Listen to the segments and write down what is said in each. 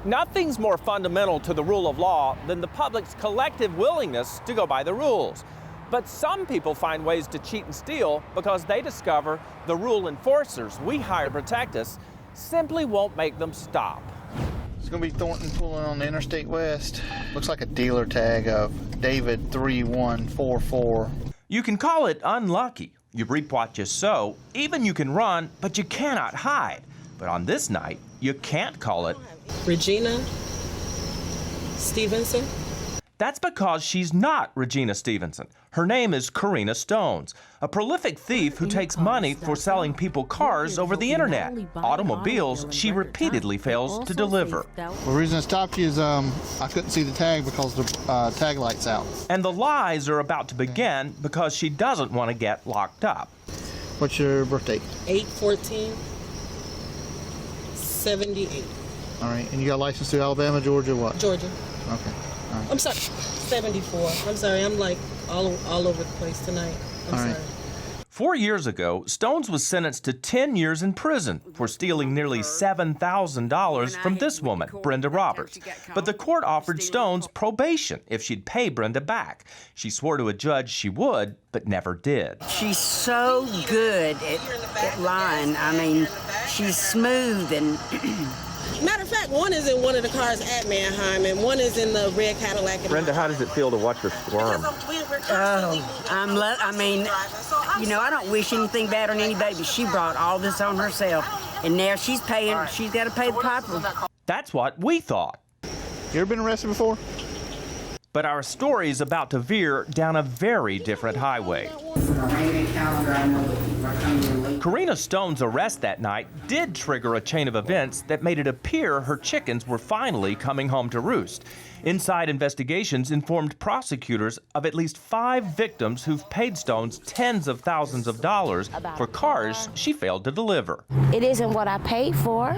Nothing's more fundamental to the rule of law than the public's collective willingness to go by the rules. But some people find ways to cheat and steal because they discover the rule enforcers we hire to protect us simply won't make them stop. It's going to be Thornton pulling on the Interstate West. Looks like a dealer tag of David 3144. You can call it unlucky. You reap what you sow. Even you can run, but you cannot hide. But on this night, you can't call it Regina Stevenson. That's because she's not Regina Stevenson. Her name is Curena Stones, a prolific thief who takes money for selling people cars over the internet. Automobiles she repeatedly fails to deliver. The reason I stopped you is I couldn't see the tag because the tag light's out. And the lies are about to begin because she doesn't want to get locked up. What's your birthday? 8/14/78. All right, and you got a license to Alabama, Georgia, what? Georgia. Okay. All right. I'm sorry, 74. I'm sorry, I'm like all over the place tonight. I'm sorry. 4 years ago, Stones was sentenced to 10 years in prison for stealing nearly $7,000 from this woman, Brenda Roberts. But the court offered Stones probation if she'd pay Brenda back. She swore to a judge she would, but never did. She's so good at lying. I mean, she's smooth and... Matter of fact, one is in one of the cars at Manheim, and one is in the red Cadillac. Brenda, how does it feel to watch her squirm? I mean, you know, I don't wish anything bad on anybody, but she brought all this on herself, and now she's paying. She's got to pay the piper. That's what we thought. You ever been arrested before? But our story is about to veer down a very different highway. Curena Stone's arrest that night did trigger a chain of events that made it appear her chickens were finally coming home to roost. Inside investigations informed prosecutors of at least 5 victims who've paid Stones tens of thousands of dollars for cars she failed to deliver. It isn't what I paid for.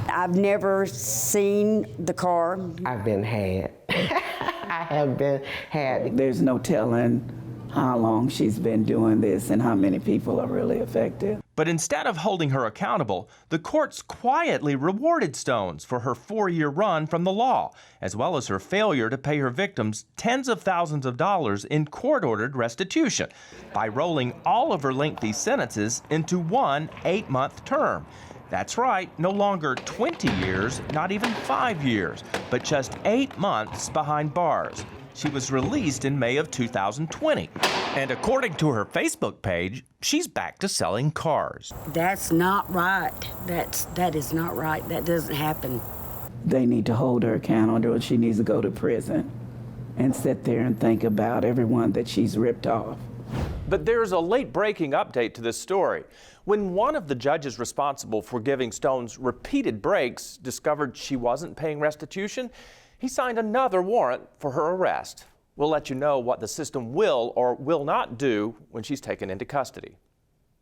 I've never seen the car. I've been had. I have been had. There's no telling how long she's been doing this and how many people are really affected. But instead of holding her accountable, the courts quietly rewarded Stones for her 4-year run from the law, as well as her failure to pay her victims tens of thousands of dollars in court-ordered restitution by rolling all of her lengthy sentences into one 8-month term. That's right, no longer 20 years, not even 5 years, but just 8 months behind bars. She was released in May of 2020. And according to her Facebook page, she's back to selling cars. That's not right. That is not right. That doesn't happen. They need to hold her accountable. She needs to go to prison and sit there and think about everyone that she's ripped off. But there's a late-breaking update to this story. When one of the judges responsible for giving Stones repeated breaks discovered she wasn't paying restitution, he signed another warrant for her arrest. We'll let you know what the system will or will not do when she's taken into custody.